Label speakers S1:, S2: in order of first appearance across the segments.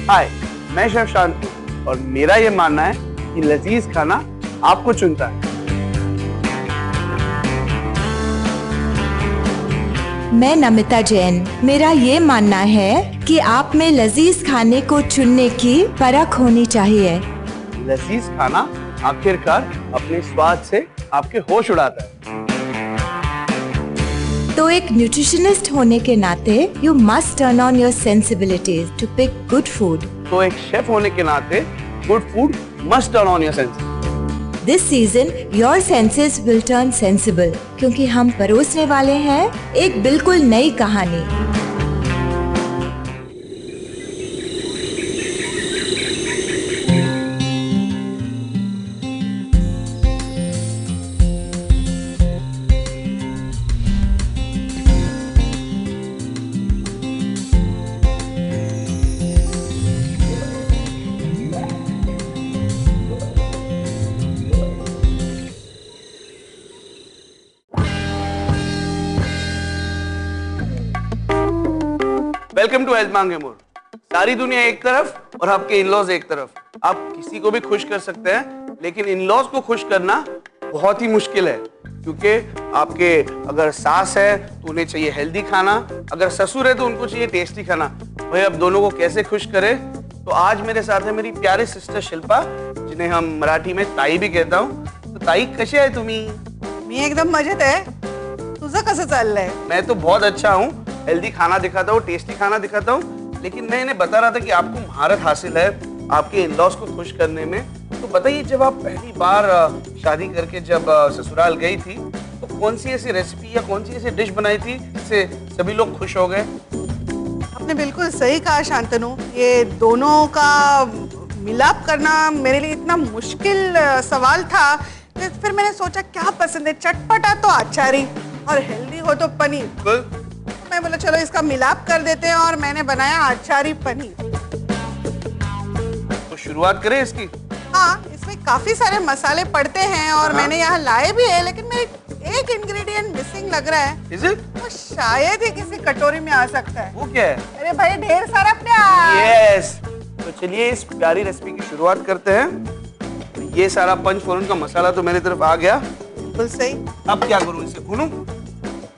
S1: हाय, मैं शेफ शांति और मेरा ये मानना है कि लजीज खाना आपको चुनता है।
S2: मैं नमिता जैन, मेरा ये मानना है कि आप में लजीज खाने को चुनने की परख होनी चाहिए।
S1: लजीज खाना आखिरकार अपने स्वाद से आपके होश उड़ाता है।
S2: तो एक न्यूट्रिशनिस्ट होने के नाते you must turn on your sensibilities to pick good food.
S1: तो एक शेफ होने के नाते good food must turn on your senses.
S2: This season your senses will turn sensible, क्योंकि हम परोसने वाले हैं एक बिल्कुल नई कहानी।
S1: वेलकम टू हेल्थ मांगे मोर। सारी दुनिया एक तरफ और आपके इन-लॉज एक तरफ। आप किसी को भी खुश कर सकते हैं, लेकिन इन-लॉज को खुश करना बहुत ही मुश्किल है, क्योंकि आपके अगर सास है तो उन्हें चाहिए हेल्दी खाना, अगर ससुर है तो उनको चाहिए टेस्टी खाना। भाई अब दोनों को कैसे खुश करें? तो आज मेरे साथ है मेरी प्यारी सिस्टर शिल्पा, जिन्हें हम मराठी में ताई भी कहता हूँ। तो ताई, कशी आहे तुम्ही?
S3: मी एकदम मजेत आहे। तुझं कसं चाललंय?
S1: मैं तो बहुत अच्छा हूँ। हेल्दी खाना दिखाता हूँ, टेस्टी खाना दिखाता हूँ, लेकिन मैं इन्हें बता रहा था कि आपको महारत हासिल है आपके इन-लॉज को खुश करने में। तो बताइए, जब आप पहली बार शादी करके जब ससुराल गई थी, तो कौन सी ऐसी रेसिपी या कौन सी ऐसी डिश बनाई थी जिससे सभी लोग खुश हो गए?
S3: आपने बिल्कुल सही कहा शांतनु। ये दोनों का मिलाप करना मेरे लिए इतना मुश्किल सवाल था। फिर मैंने सोचा क्या पसंद है, चटपटा तो अचारी और हेल्दी हो तो पनीर। मैं बोला चलो इसका मिलाप कर देते हैं, और मैंने बनाया अचारी पनीर।
S1: तो शुरुआत करें इसकी?
S3: हाँ, इसमें काफी सारे मसाले पड़ते हैं और मैंने यहाँ लाए भी है, लेकिन मेरे एक इंग्रेडिएंट मिसिंग लग रहा है।
S1: Is it?
S3: वो शायद ही किसी कटोरी में आ सकता है।
S1: वो क्या है?
S3: अरे भाई, ढेर सारा प्याज।
S1: Yes! तो चलिए इस प्यारी रेसिपी की शुरुआत करते हैं। ये सारा पंचफोरन का मसाला तो मेरी तरफ आ गया।
S3: बिल्कुल सही।
S1: अब क्या करूँ, इसे भूनूं?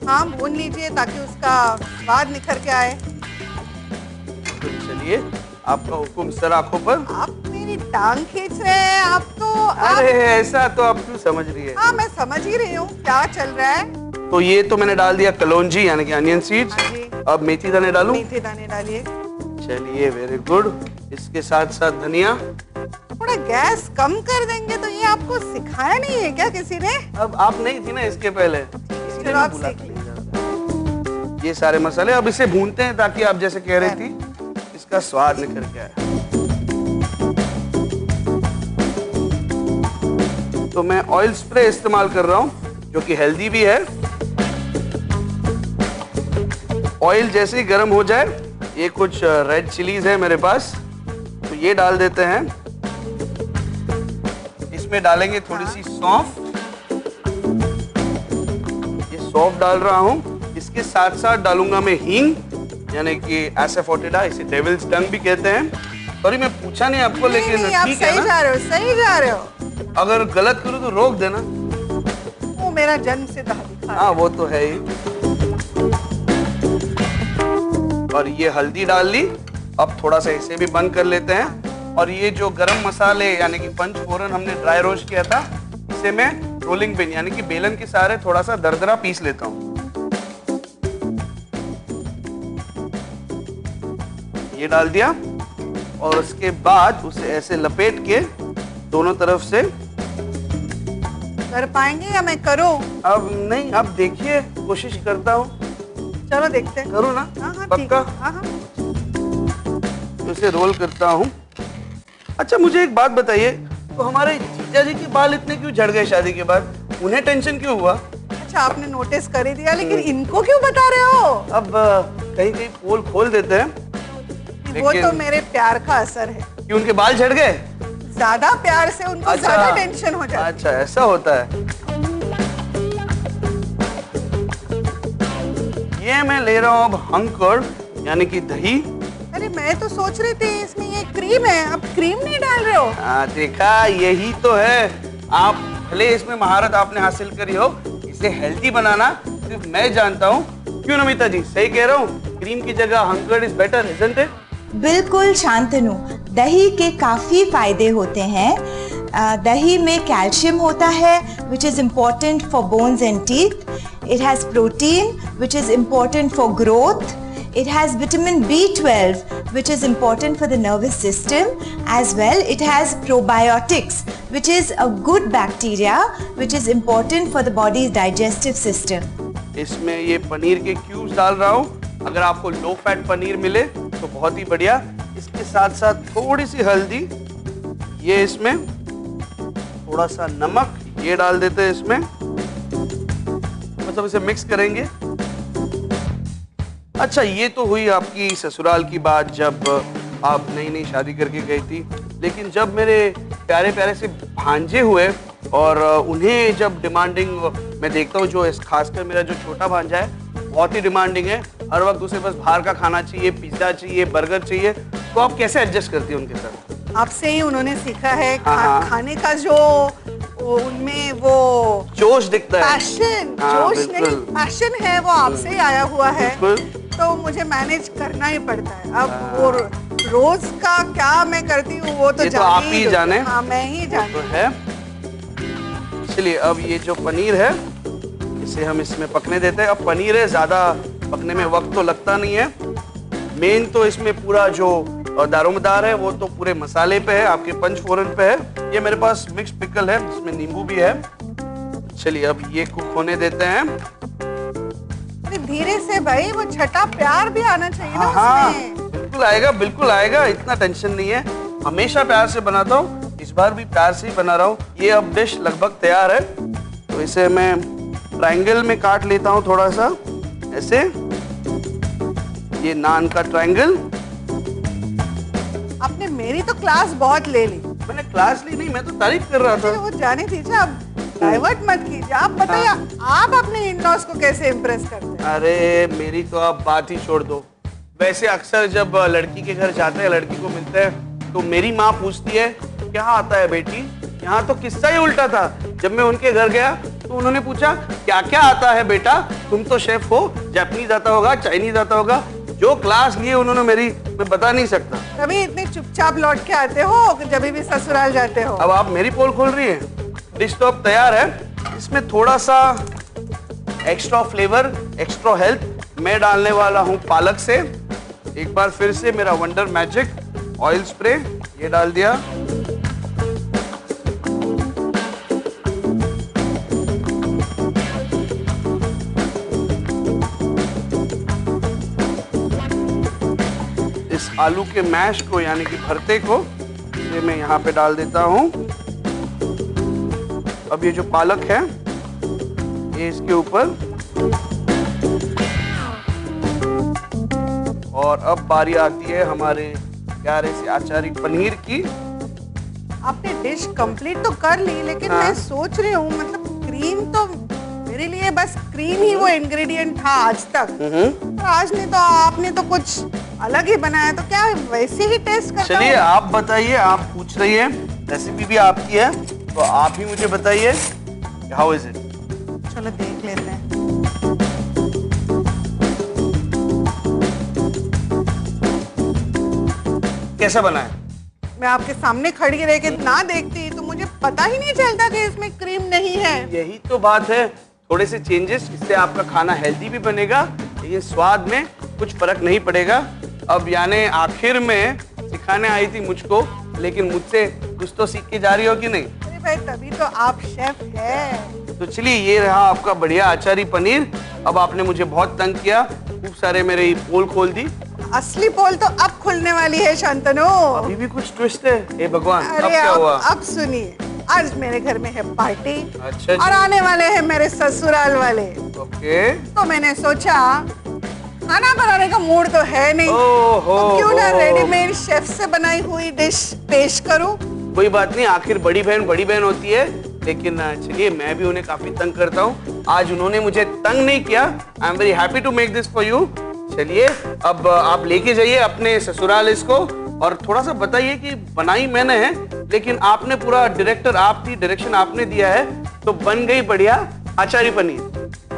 S3: हाँ, भून लीजिए ताकि उसका स्वाद निखर के आए।
S1: तो चलिए, आपका हुक्म सर आंखों पर।
S3: आप मेरी टांग खींच रहे हैं। आप तो
S1: अरे ऐसा तो आप क्यों समझ रही है?
S3: हाँ, मैं समझ ही रही हूँ क्या चल रहा है।
S1: तो ये तो मैंने डाल दिया कलौंजी यानी कि अनियन सीड्स।
S3: हाँ जी।
S1: अब मेथी दाने डालूं?
S3: मेथी दाने डालिए।
S1: चलिए, वेरी गुड। इसके साथ साथ धनिया।
S3: थोड़ा गैस कम कर देंगे तो ये आपको सिखाया नहीं है क्या किसी ने?
S1: अब आप नहीं थी ना इसके पहले,
S3: चलो आप सीख लीजिए।
S1: ये सारे मसाले अब इसे भूनते हैं, ताकि आप जैसे कह रही थी इसका स्वाद निखर के आए। तो मैं ऑयल स्प्रे इस्तेमाल कर रहा हूं, जो कि हेल्दी भी है। ऑयल जैसे ही गर्म हो जाए, ये कुछ रेड चिलीज है मेरे पास, तो ये डाल देते हैं। इसमें डालेंगे थोड़ी सी सौंफ। ये सौंफ डाल रहा हूं। इसके साथ साथ डालूंगा मैं हींग, यानी कि एसाफोटिडा, इसे डेविल्स टंग भी कहते हैं। सॉरी, मैं पूछा नहीं आपको, लेकिन
S3: नहीं, आप
S1: ठीक है
S3: सही
S1: ना?
S3: जा रहे हो, सही जा रहे हो।
S1: अगर गलत करूं तो रोक देना।
S3: वो मेरा जन्म सिद्ध अधिकार है।
S1: हाँ, वो तो है ही। और ये हल्दी डाल ली। अब थोड़ा सा इसे भी बंद कर लेते हैं। और ये जो गरम मसाले यानी कि पंचफोरन हमने ड्राई रोस्ट किया था, इसे मैं रोलिंग पिन यानी कि बेलन के सहारे थोड़ा सा दरदरा पीस लेता हूँ। ये डाल दिया और उसके बाद उसे ऐसे लपेट के दोनों तरफ से।
S3: कर पाएंगे या मैं करूं?
S1: अब नहीं, अब देखिए, कोशिश करता हूँ।
S3: चलो देखते हैं।
S1: करूँ ना?
S3: हाँ हाँ,
S1: पक्का?
S3: ठीक। हाँ हाँ।
S1: तो इसे रोल करता हूँ। अच्छा, मुझे एक बात बताइए, तो हमारे जीजा जी के बाल इतने क्यों झड़ गए शादी के बाद? उन्हें टेंशन क्यों हुआ?
S3: अच्छा, आपने नोटिस कर ही दिया, लेकिन इनको क्यों बता रहे हो?
S1: अब कहीं कहीं पोल खोल देते हैं।
S3: वो तो मेरे प्यार का असर है।
S1: कि उनके बाल झड़ गए?
S3: ज्यादा प्यार से उनको ज्यादा टेंशन हो जाती है।
S1: अच्छा, ऐसा होता है। ये मैं ले रहा हूँ अब हंकर्ड यानी कि दही।
S3: अरे मैं तो सोच रही थी इसमें ये ये क्रीम है, आप क्रीम नहीं डाल रहे हो?
S1: हाँ देखा, यही तो है। आप भले इसमें महारत आपने हासिल करी हो, इसे हेल्दी बनाना सिर्फ मैं जानता हूँ। क्यों नमिता जी, सही कह रहा हूँ? क्रीम की जगह हंकर्ड इज बेटर, इजंट इट?
S2: बिल्कुल शांतनु, दही के काफ़ी फायदे होते हैं। दही में कैल्शियम होता है which is important for bones and teeth. It has protein which is important for growth. It has vitamin B12 which is important for the nervous system. As well, it has probiotics which is a good bacteria which is important for the body's digestive system.
S1: इसमें ये पनीर के cubes डाल रहा हूँ। अगर आपको low fat paneer मिले तो बहुत ही बढ़िया। इसके साथ साथ थोड़ी सी हल्दी, ये इसमें थोड़ा सा नमक, ये डाल देते हैं इसमें। मतलब इसे मिक्स करेंगे। अच्छा, ये तो हुई आपकी ससुराल की बात, जब आप नई नई शादी करके गई थी। लेकिन जब मेरे प्यारे प्यारे से भांजे हुए और उन्हें जब डिमांडिंग मैं देखता हूँ, जो खासकर मेरा जो छोटा भांजा है बहुत ही डिमांडिंग है, हर वक्त उसे बस बाहर का खाना चाहिए, पिज्जा चाहिए, बर्गर चाहिए, तो आप कैसे एडजस्ट करती हैं उनके साथ?
S3: आपसे ही उन्होंने सीखा है। खाने का जो उनमें वो
S1: जोश दिखता है,
S3: पैशन, जोश नहीं, पैशन है, वो आपसे ही आया हुआ है। तो मुझे मैनेज करना ही पड़ता है। अब वो रोज का क्या मैं करती हूँ वो तो
S1: आप ही जाने।
S3: हाँ, मैं ही जानती
S1: तो है। चलिए, अब ये जो पनीर है इसे हम इसमें पकने देते हैं। अब पनीर है, ज्यादा पकने में वक्त तो लगता नहीं है। मेन तो इसमें पूरा जो दारोमदार है वो तो पूरे मसाले पे है, आपके पंचफोरन पे है। ये मेरे पास मिक्स पिकल है, जिसमें नींबू भी है। चलिए, अब ये कुक होने देते हैं।
S3: धीरे से भाई, वो छठा प्यार भी आना चाहिए ना उसमें।
S1: बिल्कुल आएगा, बिल्कुल आएगा, इतना टेंशन नहीं है। हमेशा प्यार से बनाता हूँ, इस बार भी प्यार से ही बना रहा हूँ। ये अब डिश लगभग तैयार है, तो इसे मैं ट्रायंगल में काट लेता हूँ थोड़ा सा ऐसे। ये नान का ट्रायंगल।
S3: आपने मेरी तो क्लास बहुत ले ली।
S1: मैंने क्लास ली नहीं, मैं तो तारीफ कर रहा था।
S3: वो जाने दीजिए, अब डाइवर्ट मत कीजिए। आप बताइए, आप अपने इन-लॉज को कैसे इम्प्रेस करते हैं?
S1: अरे मेरी तो आप बात ही छोड़ दो। वैसे अक्सर जब लड़की के घर जाते हैं, लड़की को मिलते हैं, तो मेरी माँ पूछती है क्या आता है बेटी। यहाँ तो किस्सा ही उल्टा था। जब मैं उनके घर गया तो उन्होंने पूछा क्या क्या आता है बेटा, तुम तो शेफ हो, जापानीज आता होगा, चाइनीज आता होगा। जो क्लास लिए उन्होंने मेरी, मैं बता नहीं सकता।
S3: कभी इतने चुपचाप लौट के आते हो जब भी ससुराल जाते हो?
S1: अब आप मेरी पोल खोल रही हैं। डिश तो अब तैयार है। इसमें थोड़ा सा एक्स्ट्रा फ्लेवर, एक्स्ट्रा हेल्थ मैं डालने वाला हूँ पालक से। एक बार फिर से मेरा वंडर मैजिक ऑयल स्प्रे, ये डाल दिया। इस आलू के मैश को, यानी कि भरते को, ये मैं यहाँ पे डाल देता हूँ। अब ये जो पालक है ये इसके ऊपर, और अब बारी आती है हमारे प्यारे से आचारी पनीर की।
S3: आपने डिश कंप्लीट तो कर ली, लेकिन मैं सोच रही हूँ, मतलब क्रीम तो मेरे लिए बस क्रीम ही वो इंग्रेडिएंट था आज तक। तो आज नहीं तो आपने तो कुछ अलग ही बनाया, तो क्या वैसे ही टेस्ट करता हूँ?
S1: चलिए आप बताइए, आप पूछ रही है, रेसिपी भी आपकी है, तो आप ही मुझे बताइए हाउ इज इट।
S3: चलो देख लेते हैं।
S1: कैसा बना है?
S3: मैं आपके सामने खड़ी रह के ना देखती तो मुझे पता ही नहीं चलता कि इसमें क्रीम नहीं है।
S1: यही तो बात है, थोड़े से चेंजेस, इससे आपका खाना हेल्दी भी बनेगा, लेकिन स्वाद में कुछ फर्क नहीं पड़ेगा। अब यानी आखिर में सिखाने आई थी मुझको, लेकिन मुझसे कुछ तो सीख के जा रही हो कि नहीं?
S3: अरे भाई, तभी तो आप शेफ है।
S1: तो चलिए, ये रहा आपका बढ़िया आचारी पनीर। अब आपने मुझे बहुत तंग किया, खूब सारे मेरे पोल खोल दी।
S3: असली पोल तो अब खुलने वाली है शांतनु।
S1: अभी भी कुछ ट्विस्ट है, हे भगवान। अब
S3: अरे
S1: क्या हुआ?
S3: अब सुनिए, आज मेरे घर में है पार्टी।
S1: अच्छा
S3: और आने वाले हैं मेरे ससुराल वाले।
S1: ओके।
S3: तो मैंने सोचा खाना बनाने का मूड तो है नहीं, तो क्यों ना रेडीमेड शेफ से बनाई हुई डिश पेश करूं।
S1: कोई बात नहीं, आखिर बड़ी बहन होती है। लेकिन चलिए, मैं भी उन्हें काफी तंग करता हूँ, आज उन्होंने मुझे तंग नहीं किया। I am very happy to make this for you. चलिए, अब आप लेके जाइए अपने ससुराल इसको, और थोड़ा सा बताइए कि बनाई मैंने है, लेकिन आपने पूरा डायरेक्शन आपने दिया है, तो बन गई बढ़िया आचारी पनीर।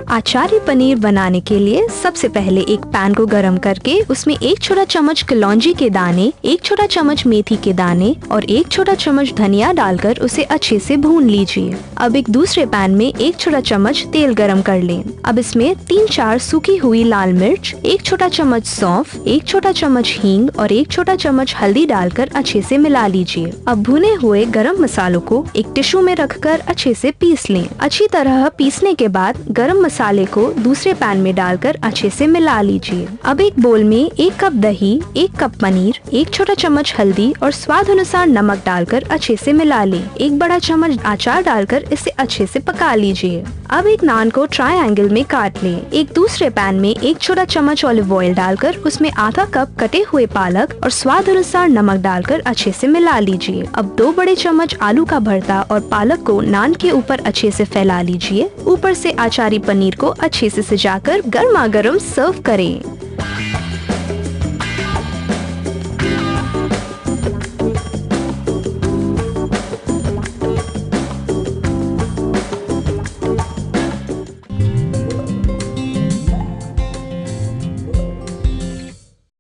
S4: आचारी पनीर बनाने के लिए सबसे पहले एक पैन को गरम करके उसमें 1 छोटा चम्मच कलौंजी के दाने, 1 छोटा चम्मच मेथी के दाने और 1 छोटा चम्मच धनिया डालकर उसे अच्छे से भून लीजिए। अब एक दूसरे पैन में 1 छोटा चम्मच तेल गरम कर लें। अब इसमें 3-4 सूखी हुई लाल मिर्च, 1 छोटा चम्मच सौंफ, 1 छोटा चम्मच हींग और 1 छोटा चम्मच हल्दी डालकर अच्छे से मिला लीजिए। अब भुने हुए गरम मसालों को एक टिश्यू में रखकर अच्छे से पीस लें। अच्छी तरह पीसने के बाद गरम मसाले को दूसरे पैन में डालकर अच्छे से मिला लीजिए। अब एक बोल में 1 कप दही, 1 कप पनीर, 1 छोटा चम्मच हल्दी और स्वाद अनुसार नमक डालकर अच्छे से मिला लें। 1 बड़ा चम्मच अचार डालकर इसे अच्छे से पका लीजिए। अब एक नान को ट्रायंगल में काट लें। एक दूसरे पैन में 1 छोटा चम्मच ऑलिव ऑयल डालकर उसमें आधा कप कटे हुए पालक और स्वाद अनुसार नमक डालकर अच्छे से मिला लीजिए। अब 2 बड़े चम्मच आलू का भरता और पालक को नान के ऊपर अच्छे से फैला लीजिए। ऊपर से आचारी पनीर को अच्छे से सजाकर गर्मा गर्म सर्व करें।